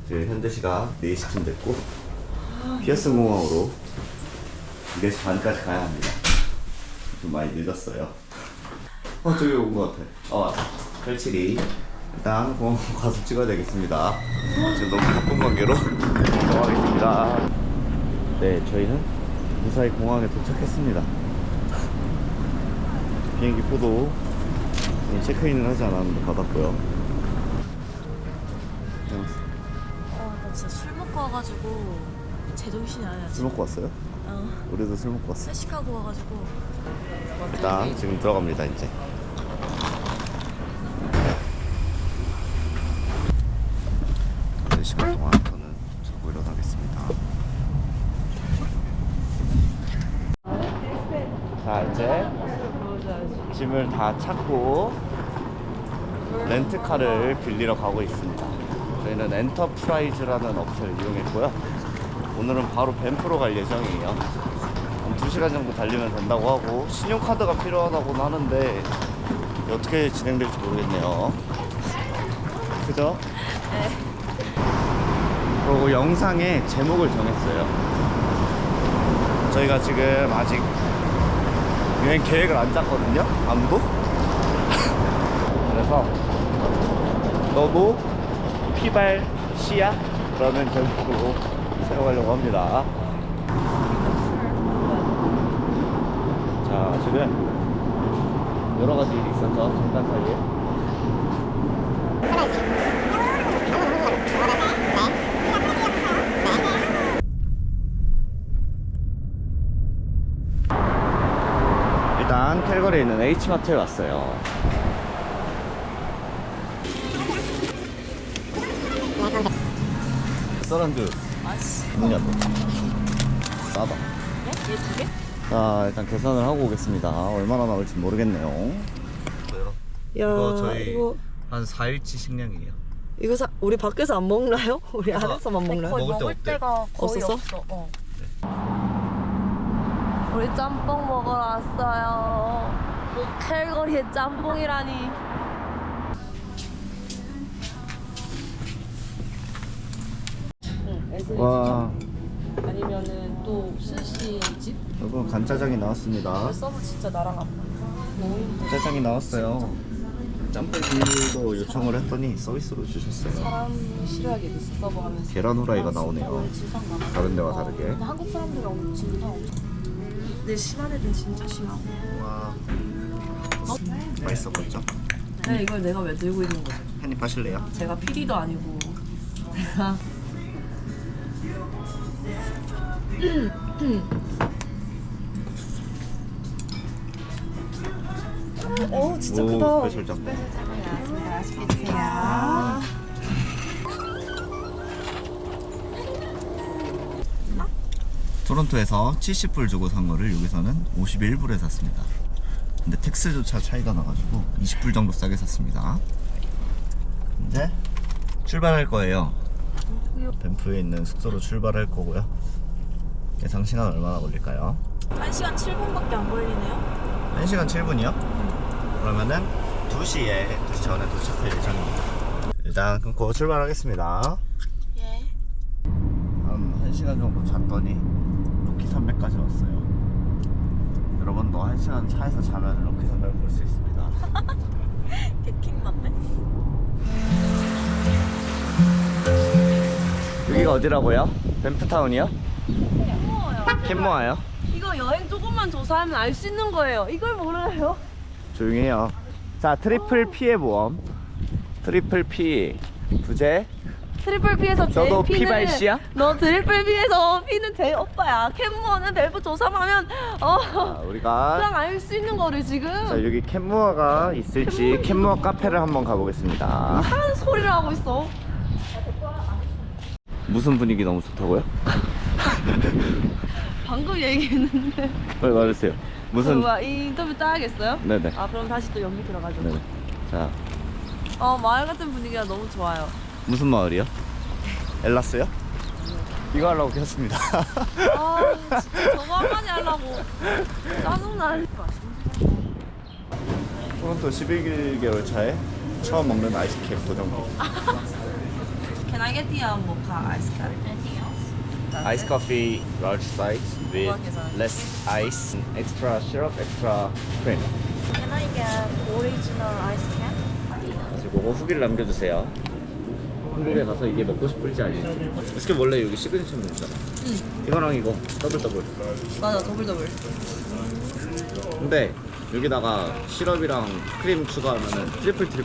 이제 현재 시각 4시쯤 됐고 피어스 공항으로 4시 반까지 가야 합니다. 좀 많이 늦었어요. 저기 온 것 같아. 맞다. 87이 일단 공항 가서 찍어야 되겠습니다. 지금 너무 바쁜 관계로 넘어가겠습니다. 네, 저희는 무사히 공항에 도착했습니다. 비행기 표도 체크인을 하지 않았는데 받았고요. 나 진짜 술 먹고 와가지고 제정신이 아니야. 술 먹고 왔어요? 우리도 술 먹고 왔어. 회식하고 와가지고. 일단 지금 들어갑니다 이제. 한 시간 동안 저는 자고 일어나겠습니다. 자, 이제 짐을 다 찾고 렌트카를 빌리러 가고 있습니다. 저희는 엔터프라이즈라는 업체를 이용했고요. 오늘은 바로 밴프로 갈 예정이에요. 한 2시간 정도 달리면 된다고 하고 신용카드가 필요하다고는 하는데 어떻게 진행될지 모르겠네요. 그죠? 네. 그리고 영상의 제목을 정했어요. 저희가 지금 아직 여행 계획을 안 짰거든요, 아무도. 그래서 너도 피발 시야? 라는 제목으로 사용하려고 합니다. 자, 지금 여러 가지 일이 있어서 잠깐 사이에 일단 캘거리에 있는 H마트에 왔어요. 서란드 문이 안 닫혀. 싸다. 네? 얘 2개? 자, 일단 계산을 하고 오겠습니다. 얼마나 나올지 모르겠네요. 야, 이거 한 4일치 식량이에요. 이거 우리 밖에서 안 먹나요? 우리 안에서만 먹나요? 거의 먹을 때 때가 거의 없었어? 없어. 우리 짬뽕 먹으러 왔어요. 캘거리에 짬뽕이라니. 와, 아니면은 또 스시집? 여러분 간짜장이 나왔습니다. 서브 진짜 나랑 안 맞아. 너무 힘들어. 짜장이 나왔어요. 짬뽕 비율도 요청을 했더니 서비스로 주셨어요. 사람 싫어하게 됐어, 서브 하면서. 계란 후라이가 나오네요. 다른 데와 다르게. 근데 한국 사람들이 진짜 엄청. 근데 심한 애들은 진짜 심하고. 와, 맛있었겠죠? 네, 이걸 내가 왜 들고 있는 거죠? 한입 하실래요? 제가 PD도 아니고. 내가. 오, 진짜 오, 크다. 스페셜 짬뽕. 맛있게 드세요. 토론토에서 70불 주고 산 거를 여기서는 51불에 샀습니다. 근데 텍스조차 차이가 나가지고 20불 정도 싸게 샀습니다. 이제 출발할 거예요. 밴프에 있는 숙소로 출발할 거고요. 예상 시간 얼마나 걸릴까요? 1시간 7분밖에 안 걸리네요. 1시간 7분이요? 그러면은 2시에 2시 전에 도착할 예정입니다. 일단 끊고 출발하겠습니다. 예. 한 1시간 정도 잤더니 로키 산맥까지 왔어요. 여러분도 1시간 차에서 자면 로키 산맥을 볼 수 있습니다. 개킹 맞네. 여기가 어디라고요? 밴프타운이요? 캔모어요. 캔모아요? 이거 여행 조금만 조사하면 알 수 있는 거예요. 이걸 모르나요? 조용히 해요. 자, 트리플 P의 모험. 트리플 P 부제. 트리플 P에서 제일 너도 P는 P발씨야? 너 트리플 P에서 P는 제일 오빠야. 캔모어는 밸브 조사하면 자, 우리가 그냥 알 수 있는 거를 지금 자, 여기 캔모아가 있을지 캔모아 카페를 한번 가보겠습니다. 이상한 소리를 하고 있어. 무슨 분위기 너무 좋다고요? 방금 얘기했는데. 빨리 말해주세요. 무슨? 뭐야, 이 인터뷰 따야겠어요? 네네. 아, 그럼 다시 또 연기 들어가죠. 네네. 자, 마을 같은 분위기가 너무 좋아요. 무슨 마을이요? 엘라스요? 이거 하려고 켰습니다. 아, 진짜 저거 한마디 하려고. 짜증나. 토론토 11개월 차에 처음 먹는 아이스크림 도전기. Can I get the mocha ice cream? Anything else? Ice coffee, large size with What is that? less ice, extra syrup, extra cream. Can I get original ice can? 그리고 후기를 남겨주세요. 한국에 가서 이게 먹고 싶을지 아닐지. 이게 원래 여기 시그니처 메뉴잖아. 이거랑 이거 더블. 맞아, 더블. 근데 여기다가 시럽이랑 크림 추가하면은 트리플 돼.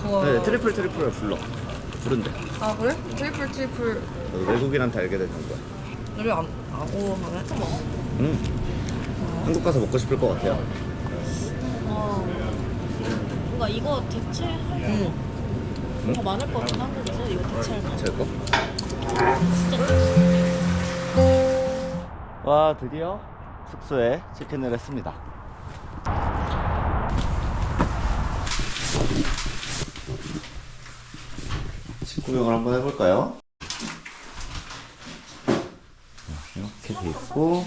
우와. 네, 트리플을 부른대. 아, 그래? 트리플. 외국인한테 알게 된 정도야. 우리 오, 하네? 한국 가서 먹고 싶을 것 같아요. 뭔가 이거 대체할 더 많을 것 같은 한국에서 이거 대체할 거. 제 거? 진짜 와, 드디어 숙소에 체크인을 했습니다. 집 구경을 한번 해볼까요? 이렇게 돼 있고,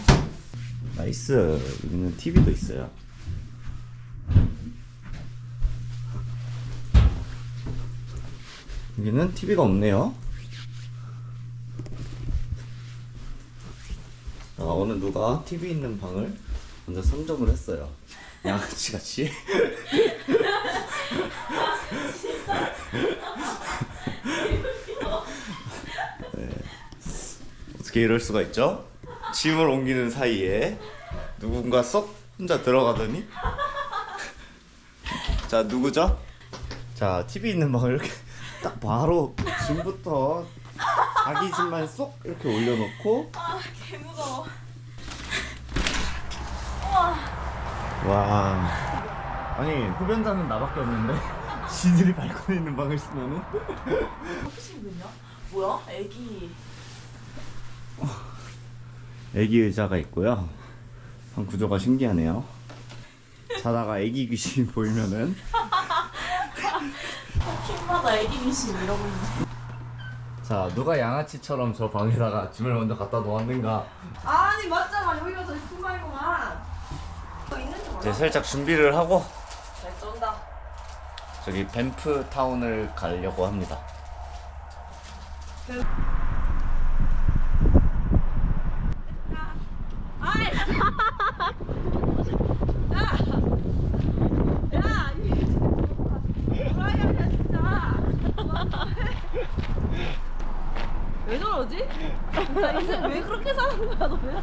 나이스. 여기는 TV도 있어요. 여기는 TV가 없네요. 어느 누가 TV 있는 방을 먼저 선점을 했어요. 양아치 같이. 네. 어떻게 이럴 수가 있죠? 짐을 옮기는 사이에 누군가 쏙 혼자 들어가더니. 자, 누구죠? 자, TV 있는 방을 이렇게 딱 바로 짐부터 자기 짐만 쏙 이렇게 올려놓고. 개 무서워. 와. 아니, 흡연자는 나밖에 없는데 지들이 발코니 있는 방을 쓰면은. 혹시군요? 뭐야? 애기. 애기 의자가 있고요. 방 구조가 신기하네요. 자다가 애기 귀신이 보이면은. 킹마다 애기 귀신 이러고 있는. 자, 누가 양아치처럼 저 방에다가 짐을 먼저 갖다 놓았는가. 아니, 맞잖아. 여기가 더 큰 방이구만. 있는지 몰라. 이제 살짝 준비를 하고 잘 쩐다. 저기 밴프 타운을 가려고 합니다. 왜 저러지? 진짜 인생 왜 그렇게 사는 거야, 너 도대체?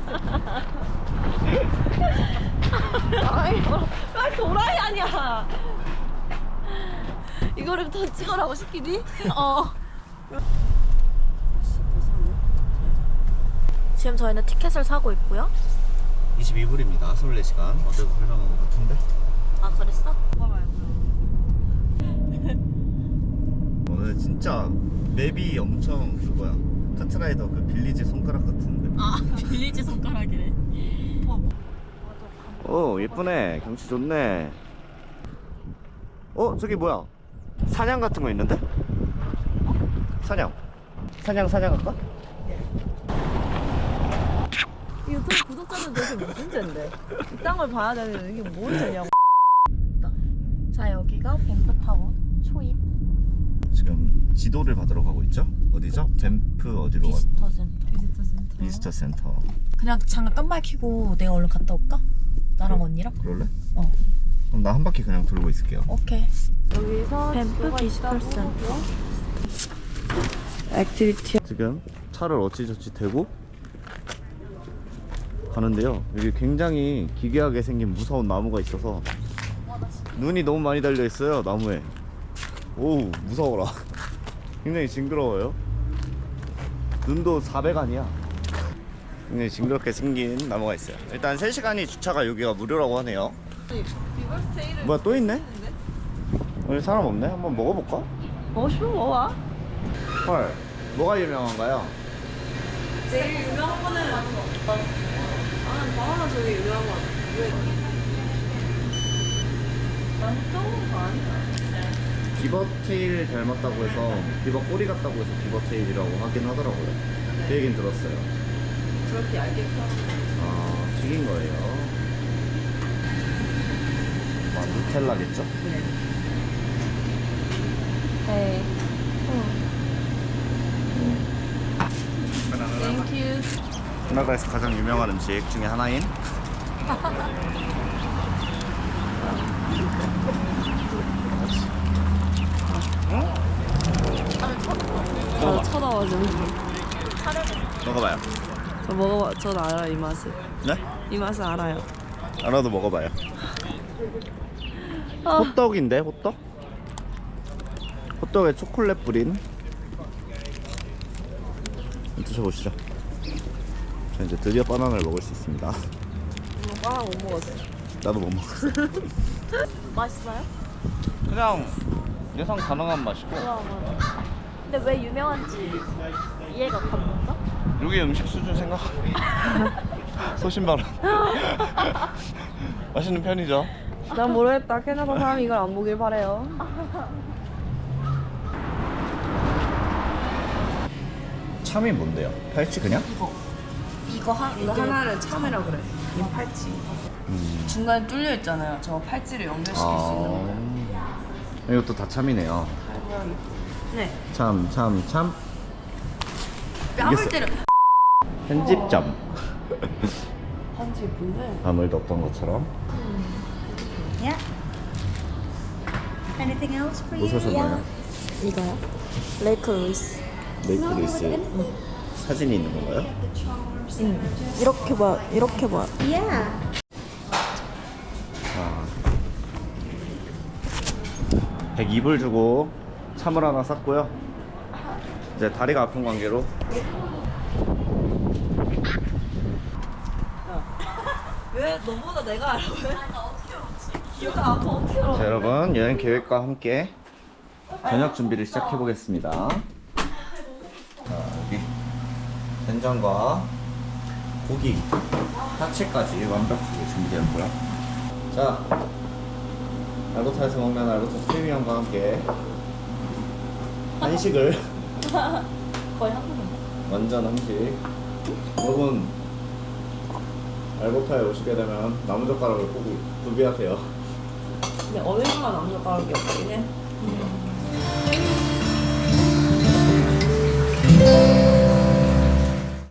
아이, 도라이 아니야. 이거를 더 찍으라고 시키니? 지금 저희는 티켓을 사고 있고요. 22불입니다. 24시간. 어제도 설명한 것 같은데. 아, 그랬어? 오늘 진짜 맵이 엄청 그거야. 카트라이더 그 빌리지 손가락 같은데. 아, 빌리지 손가락이래. 오, 예쁘네. 경치 좋네. 저기 뭐야? 사냥 같은 거 있는데? 사냥 할까? 유튜브 구독자는 도대체 무슨 죄인데? 이 땅을 봐야 되는데 이게 뭔 죄냐고. 자, 여기가 밴프타운 초입 지금 지도를 받으러 가고 있죠? 어디죠? 밴프 어디로 가? 비지터 센터. 비지터 센터. 그냥 잠깐 깜빡 켜고 내가 얼른 갔다 올까? 나랑 언니랑? 그럴래? 어. 그럼 나 한 바퀴 그냥 돌고 있을게요. 오케이. 여기서 밴프 비지터 센터. 액티비티. 지금 차를 어찌저찌 대고 가는데요. 여기 굉장히 기괴하게 생긴 무서운 나무가 있어서 눈이 너무 많이 달려 있어요. 나무에. 오우, 무서워라. 굉장히 징그러워요. 눈도 400안이야. 굉장히 징그럽게 생긴 나무가 있어요. 일단 3시간이 주차가 여기가 무료라고 하네요. 비버스테이를 뭐야, 또 있네? 여기 사람 없네? 한번 먹어볼까? 먹고 싶은 거 와. 헐, 뭐가 유명한가요? 제일 유명한 거는 바나나 저기 유명한 거 왜? 난좀 아니야. 비버테일 닮았다고 해서 비버 꼬리 같다고 해서 비버테일이라고 하긴 하더라고요. 그 얘긴 들었어요. 그렇게 얇게 펴는 아, 튀긴 거예요. 와, 누텔라겠죠? 네. 캐나다에서 가장 유명한 음식 중에 하나인 쳐다봐줘. 먹어봐요. 저 먹어봐. 전 알아요 이 맛을. 네? 이 맛을 알아요. 알아도 먹어봐요. 아. 호떡인데 호떡? 호떡에 초콜릿 뿌린. 드셔보시죠. 자 이제 드디어 바나나를 먹을 수 있습니다. 바나나 못 먹었어. 나도 못 먹었어. 맛있어요? 그냥 예상 가능한 맛이고 근데 왜 유명한지 이해가 갔는가? 여기 음식 수준 생각 소신발언 맛있는 편이죠. 난 모르겠다. 캐나다 사람이 이걸 안 보길 바래요. 참이 뭔데요? 팔찌 그냥? 이거 하나를 참이라 그래. 이 팔찌. 중간에 뚫려 있잖아요. 저 팔찌를 연결시킬 수 있는 거. 이것도 다 참이네요. 네. 참. 뺨을 때려. 편집점. 한지 예쁜데. 밤을 넣었던 것처럼. Yeah. Anything else for you? 무엇을 뭐냐? 이거요? 레이크 루이스. 메이크 루이스 사진이 있는 건가요? 이렇게 봐. 이렇게 봐. Yeah. 자, 102불 주고 참을 하나 샀고요. 이제 다리가 아픈 관계로 왜 너보다 내가 알아? 왜? 어떻게 알았지? 기억이 안 나. 어떻게 알아? 자, 여러분 여행 계획과 함께 저녁 준비를 시작해 보겠습니다. 자, 여기 된장과 고기, 야채까지 완벽하게 준비되었고요. 자, 알버타에서 먹는 알버타 프리미엄과 함께 한식을 거의 한국인. 완전 한식. 여러분 알버타에 오시게 되면 나무젓가락을 꼭 구비하세요. 근데 어느 순간 남녀가락이 없긴 해.